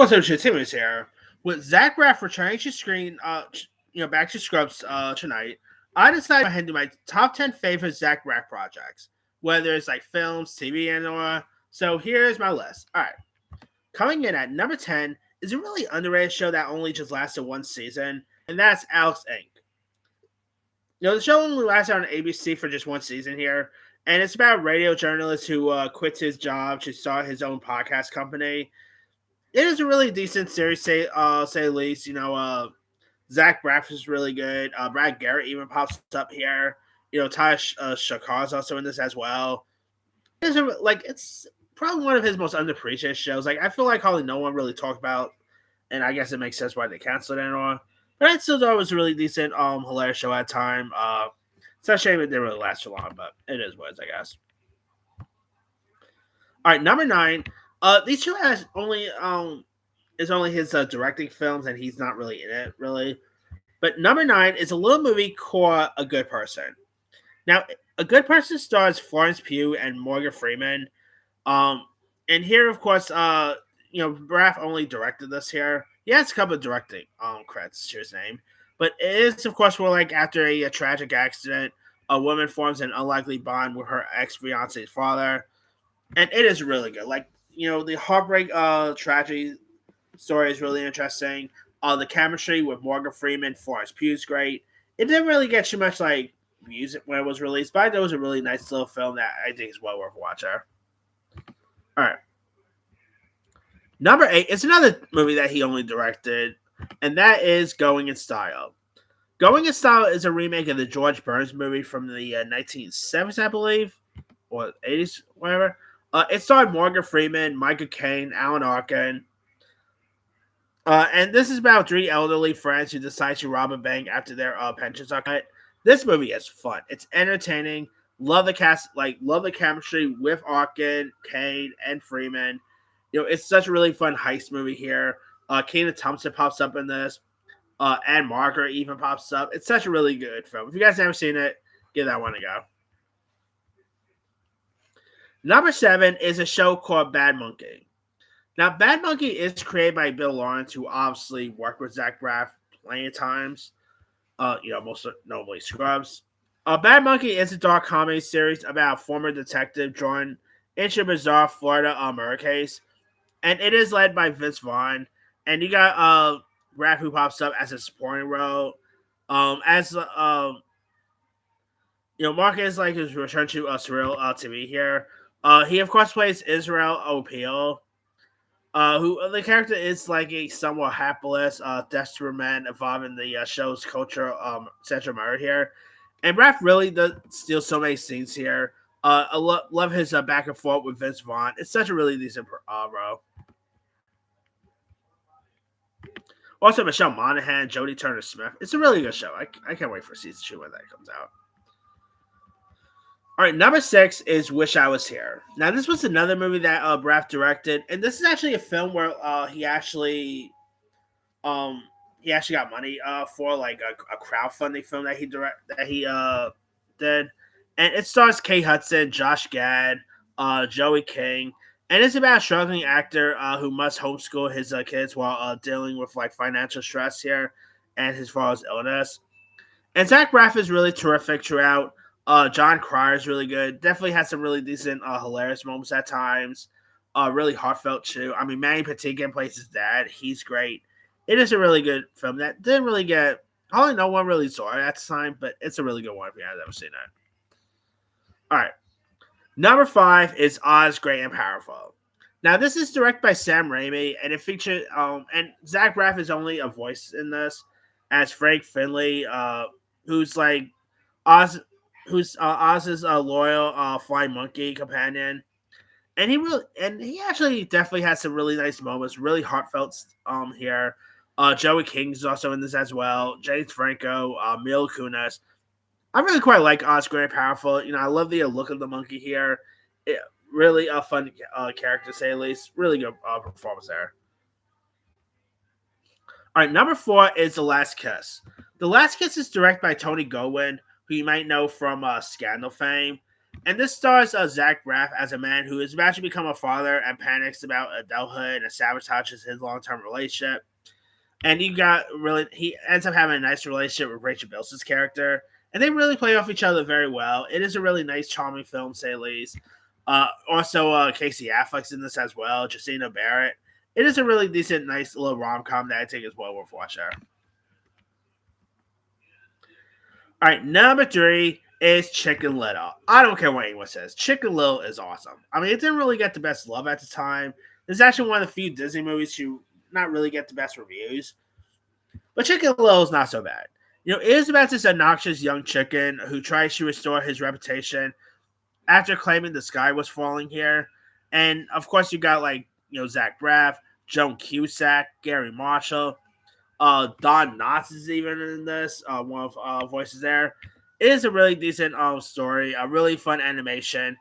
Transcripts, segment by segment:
What's up, shit? Timmons here. With Zach Braff returning to screen, back to Scrubs tonight, I decided to go ahead and do my top 10 favorite Zach Braff projects, whether it's like films, TV, and or. So here's my list. All right, coming in at number 10 is a really underrated show that only just lasted one season, and that's Alex Inc. The show only lasted on ABC for just one season here, and it's about a radio journalist who quits his job to start his own podcast company. It is a really decent series, say the least. Zach Braff is really good. Brad Garrett even pops up here. Ty Shakar is also in this as well. It's probably one of his most underappreciated shows. Like I feel like hardly no one really talked about, and I guess it makes sense why they canceled it and all. But I still thought it was a really decent, hilarious show at the time. It's a shame it didn't really last too long, but it is what it is, I guess. All right, number 9. These two has only is only his directing films, and he's not really in it really. But number 9 is a little movie called A Good Person. Now, A Good Person stars Florence Pugh and Morgan Freeman. And here, of course, Braff only directed this here. He has a couple of directing credits to his name, but it is, of course, where like after a tragic accident, a woman forms an unlikely bond with her ex fiance's father, and it is really good. Like the heartbreak tragedy story is really interesting. The chemistry with Morgan Freeman, Florence Pugh is great. It didn't really get too much like music when it was released, but I thought it was a really nice little film that I think is well worth watching. All right. Number 8 is another movie that he only directed, and that is Going in Style. Going in Style is a remake of the George Burns movie from the 1970s, I believe, or 80s, whatever. It starred Morgan Freeman, Michael Caine, Alan Arkin. And this is about 3 elderly friends who decide to rob a bank after their pensions are cut. This movie is fun. It's entertaining. Love the cast, love the chemistry with Arkin, Caine, and Freeman. It's such a really fun heist movie here. Kenan Thompson pops up in this. And Margaret even pops up. It's such a really good film. If you guys haven't seen it, give that one a go. Number 7 is a show called Bad Monkey. Now, Bad Monkey is created by Bill Lawrence, who obviously worked with Zach Braff plenty of times. Most notably Scrubs. Bad Monkey is a dark comedy series about a former detective drawn into a bizarre Florida murder case. And it is led by Vince Vaughn. And you got Braff who pops up as a supporting role. Mark is like his return to surreal TV here. He of course plays Israel O'Peel, who the character is like a somewhat hapless, desperate man involved in the show's culture central murder here. And Braff really does steal so many scenes here. I love his back and forth with Vince Vaughn. It's such a really decent role. Also, Michelle Monaghan, Jodie Turner-Smith. It's a really good show. I can't wait for season 2 when that comes out. All right, number 6 is Wish I Was Here. Now, this was another movie that Braff directed, and this is actually a film where he actually got money for like a crowdfunding film that he did, and it stars Kate Hudson, Josh Gad, Joey King. And it's about a struggling actor who must homeschool his kids while dealing with like financial stress here and his father's illness. And Zach Braff is really terrific throughout. John Cryer is really good. Definitely has some really decent, hilarious moments at times. Really heartfelt too. I mean, Manny Patinkin plays his dad. He's great. It is a really good film that didn't really get. Probably no one really saw it at the time, but it's a really good one if you haven't ever seen it. All right. Number 5 is Oz, Great and Powerful. Now, this is directed by Sam Raimi, and it features and Zach Braff is only a voice in this as Frank Finley, who's like Oz's loyal flying monkey companion, and he actually definitely has some really nice moments, really heartfelt here. Joey King is also in this as well. James Franco, Mila Kunis. I really quite like Oz, Great and Powerful. I love the look of the monkey here. Really a fun character, to say the least. Really good performance there. All right, number 4 is The Last Kiss. The Last Kiss is directed by Tony Goldwyn, who you might know from Scandal fame. And this stars Zach Braff as a man who is about to become a father and panics about adulthood and sabotages his long-term relationship. And you got really, he ends up having a nice relationship with Rachel Bilson's character, and they really play off each other very well. It is a really nice, charming film, say the least. Also, Casey Affleck's in this as well. Justina Barrett. It is a really decent, nice little rom com that I think is well worth watching. All right, number three is Chicken Little. I don't care what anyone says. Chicken Little is awesome. I mean, it didn't really get the best love at the time. It's actually one of the few Disney movies to not really get the best reviews. But Chicken Little is not so bad. It is about this obnoxious young chicken who tries to restore his reputation after claiming the sky was falling here. And of course, you got Zach Braff, Joan Cusack, Gary Marshall, Don Knotts is even in this. One of voices there. It is a really decent story, a really fun animation,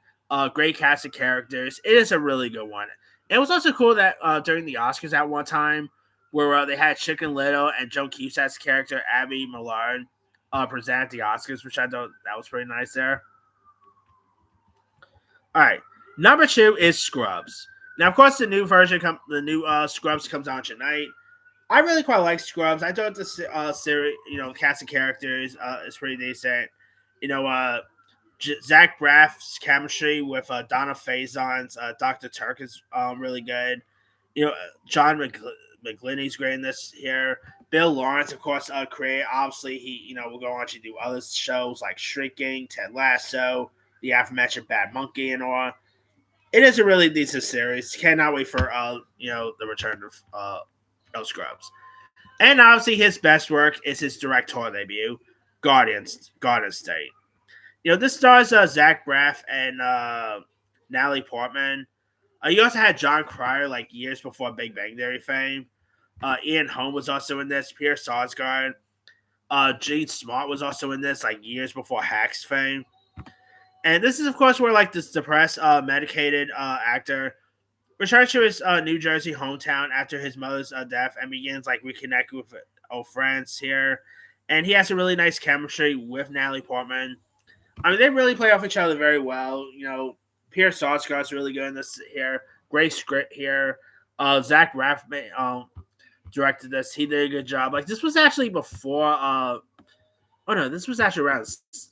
great cast of characters. It is a really good one. It was also cool that during the Oscars at one time, where they had Chicken Little and Joan Cusack's character Abby Millard present at the Oscars, which I thought that was pretty nice there. All right, number two is Scrubs. Now, of course, the new Scrubs comes out tonight. I really quite like Scrubs. I thought the series, cast of characters is pretty decent. Zach Braff's chemistry with Donna Faison's Dr. Turk is really good. John McGlinchey's great in this here. Bill Lawrence, of course, created. Obviously, he will go on to do other shows like Shrinking, Ted Lasso, the aforementioned Bad Monkey, and all. It is a really decent series. Cannot wait for the return of Scrubs. And obviously, his best work is his directorial debut, Garden State. This stars Zach Braff and Natalie Portman. You also had John Cryer years before Big Bang Theory fame. Ian Holm was also in this. Peter Sarsgaard. Gene Smart was also in this years before Hacks fame. And this is, of course, where this depressed, medicated actor returns to his New Jersey hometown after his mother's death and begins reconnecting with old friends here. And he has a really nice chemistry with Natalie Portman. I mean, they really play off each other very well. Peter Sarsgaard's really good in this here. Great script here. Zach Braff directed this. He did a good job. This was actually before. This was actually around.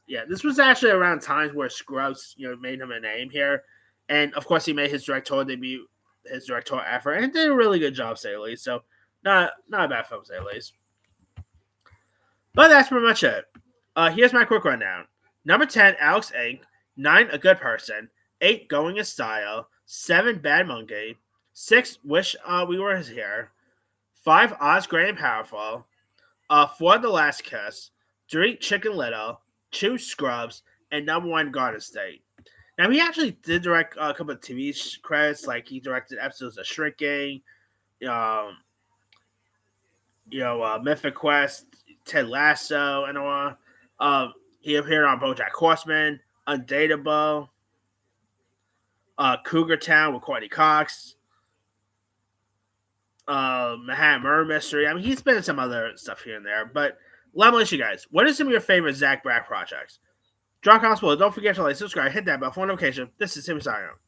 Yeah, this was actually around times where Scrubs, made him a name here, and of course he made his directorial debut, his directorial effort, and did a really good job, say the least. So, not a bad film, say the least. But that's pretty much it. Here's my quick rundown. Number 10, Alex Inc. 9, A Good Person. 8, Going in Style. 7, Bad Monkey. 6, Wish We Were Here. 5, Oz, Great and Powerful. 4, The Last Kiss. 3, Chicken Little. 2, Scrubs. And number 1, Garden State. Now, he actually did direct a couple of TV credits. He directed episodes of Shrinking, Mythic Quest, Ted Lasso, and all. He appeared on BoJack Horseman, Undateable, Cougar Town with Courtney Cox, Manhattan Murder Mystery. I mean, he's been in some other stuff here and there. But let me ask you guys, what are some of your favorite Zach Braff projects? Drop comments below. Don't forget to subscribe, hit that bell for notification. This is Timmy signing out.